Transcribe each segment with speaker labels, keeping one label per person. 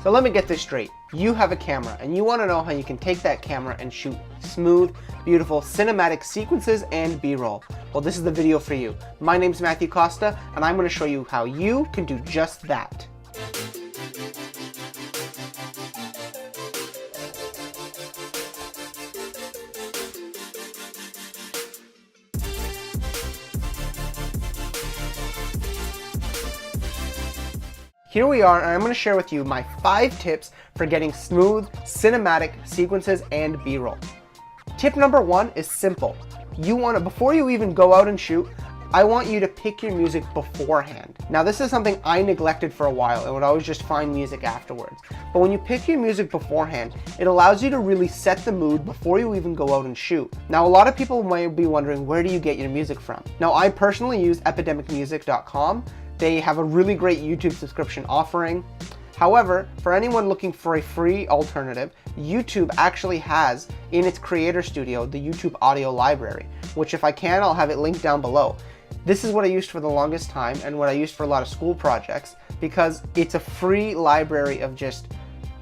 Speaker 1: So let me get this straight. You have a camera and you want to know how you can take that camera and shoot smooth, beautiful cinematic sequences and B-roll. Well, this is the video for you. My name's Matthew Costa and I'm going to show you how you can do just that. Here we are, and I'm going to share with you my 5 tips for getting smooth, cinematic sequences and B-roll. Tip number 1 is simple. Before you even go out and shoot, I want you to pick your music beforehand. Now this is something I neglected for a while and would always just find music afterwards. But when you pick your music beforehand, it allows you to really set the mood before you even go out and shoot. Now a lot of people might be wondering, where do you get your music from? Now I personally use epidemicmusic.com. They have a really great YouTube subscription offering. However, for anyone looking for a free alternative, YouTube actually has in its creator studio the YouTube audio library, which if I can, I'll have it linked down below. This is what I used for the longest time and what I used for a lot of school projects because it's a free library of just,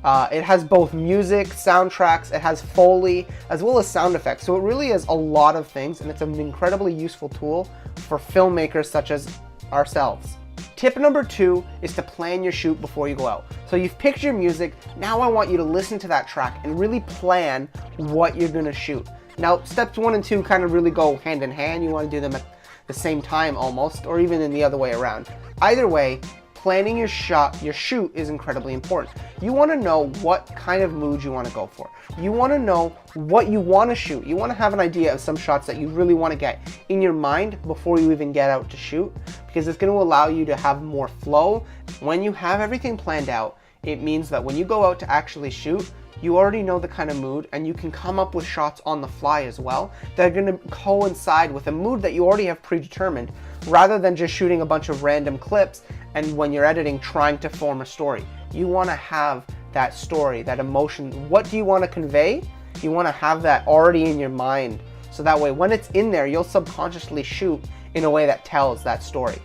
Speaker 1: it has both music, soundtracks, it has Foley, as well as sound effects. So it really is a lot of things and it's an incredibly useful tool for filmmakers such as ourselves. Tip number 2 is to plan your shoot before you go out. So you've picked your music, now I want you to listen to that track and really plan what you're gonna shoot. Now steps 1 and 2 kind of really go hand in hand. You wanna do them at the same time almost, or even in the other way around. Either way, planning your shoot is incredibly important. You wanna know what kind of mood you wanna go for. You wanna know what you wanna shoot. You wanna have an idea of some shots that you really wanna get in your mind before you even get out to shoot, because it's gonna allow you to have more flow. When you have everything planned out, it means that when you go out to actually shoot, you already know the kind of mood and you can come up with shots on the fly as well that are gonna coincide with a mood that you already have predetermined, rather than just shooting a bunch of random clips and when you're editing trying to form a story. You wanna have that story, that emotion. What do you wanna convey? You wanna have that already in your mind. So that way when it's in there, you'll subconsciously shoot in a way that tells that story.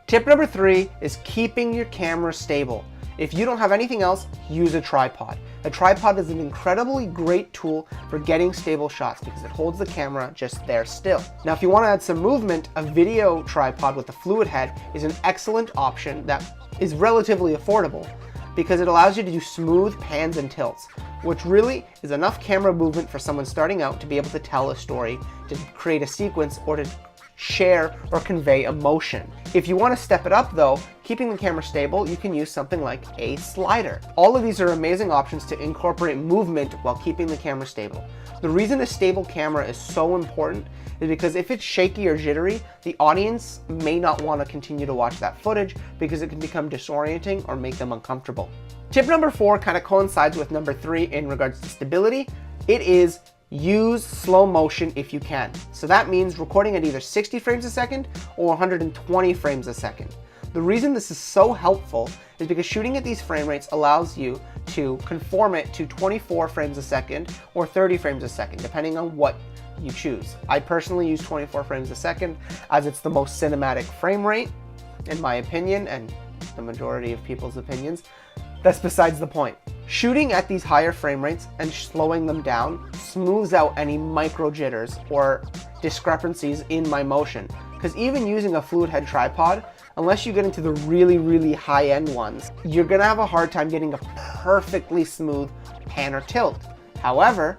Speaker 1: Tip number 3 is keeping your camera stable. If you don't have anything else, use a tripod. A tripod is an incredibly great tool for getting stable shots because it holds the camera just there still. Now, if you want to add some movement, a video tripod with a fluid head is an excellent option that is relatively affordable because it allows you to do smooth pans and tilts, which really is enough camera movement for someone starting out to be able to tell a story, to create a sequence, or to share or convey emotion. If you want to step it up though, keeping the camera stable, you can use something like a slider. All of these are amazing options to incorporate movement while keeping the camera stable. The reason a stable camera is so important is because if it's shaky or jittery, the audience may not want to continue to watch that footage because it can become disorienting or make them uncomfortable. Tip number 4 kind of coincides with number 3 in regards to stability. It is use slow motion if you can. So that means recording at either 60 frames a second or 120 frames a second. The reason this is so helpful is because shooting at these frame rates allows you to conform it to 24 frames a second or 30 frames a second, depending on what you choose. I personally use 24 frames a second as it's the most cinematic frame rate, in my opinion, and the majority of people's opinions. That's besides the point. Shooting at these higher frame rates and slowing them down smooths out any micro jitters or discrepancies in my motion. Because even using a fluid head tripod, unless you get into the really, really high-end ones, you're gonna have a hard time getting a perfectly smooth pan or tilt. However,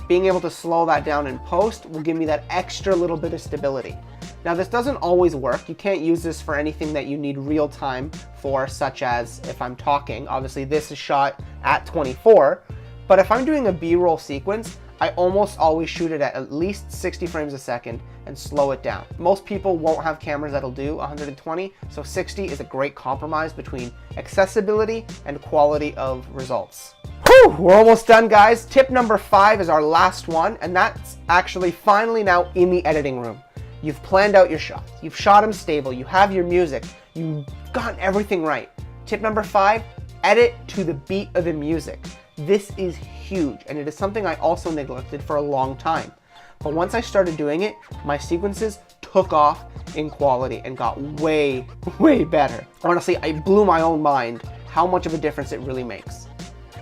Speaker 1: being able to slow that down in post will give me that extra little bit of stability. Now this doesn't always work. You can't use this for anything that you need real time for, such as if I'm talking. Obviously this is shot at 24, but if I'm doing a B-roll sequence, I almost always shoot it at least 60 frames a second and slow it down. Most people won't have cameras that'll do 120, so 60 is a great compromise between accessibility and quality of results. Whew, we're almost done, guys. Tip number 5 is our last one, and that's actually finally now in the editing room. You've planned out your shots, you've shot them stable, you have your music, you've gotten everything right. Tip number 5, edit to the beat of the music. This is huge, and it is something I also neglected for a long time. But once I started doing it, my sequences took off in quality and got way, way better. Honestly, I blew my own mind how much of a difference it really makes.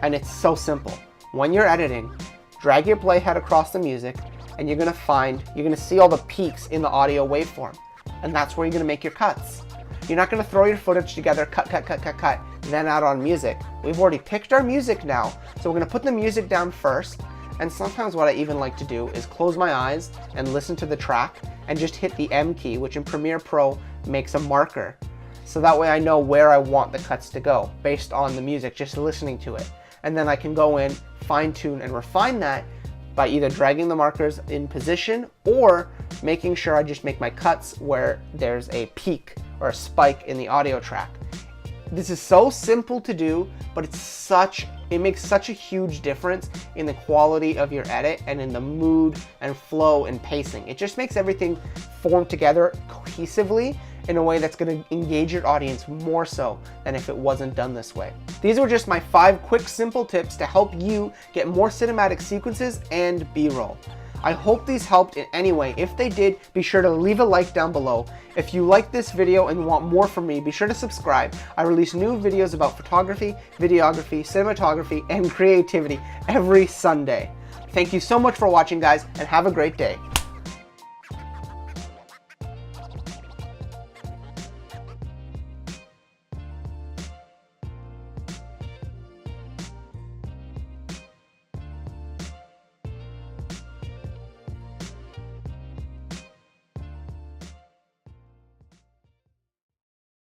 Speaker 1: And it's so simple. When you're editing, drag your playhead across the music, and you're gonna see all the peaks in the audio waveform. And that's where you're gonna make your cuts. You're not gonna throw your footage together, cut, then add on music. We've already picked our music now, so we're gonna put the music down first. And sometimes what I even like to do is close my eyes and listen to the track and just hit the M key, which in Premiere Pro makes a marker. So that way I know where I want the cuts to go based on the music, just listening to it. And then I can go in, fine tune and refine that by either dragging the markers in position or making sure I just make my cuts where there's a peak or a spike in the audio track. This is so simple to do, but it makes such a huge difference in the quality of your edit and in the mood and flow and pacing. It just makes everything form together cohesively in a way that's going to engage your audience more so than if it wasn't done this way. These were just my 5 quick, simple tips to help you get more cinematic sequences and B-roll. I hope these helped in any way. If they did, be sure to leave a like down below. If you like this video and want more from me, be sure to subscribe. I release new videos about photography, videography, cinematography, and creativity every Sunday. Thank you so much for watching, guys, and have a great day.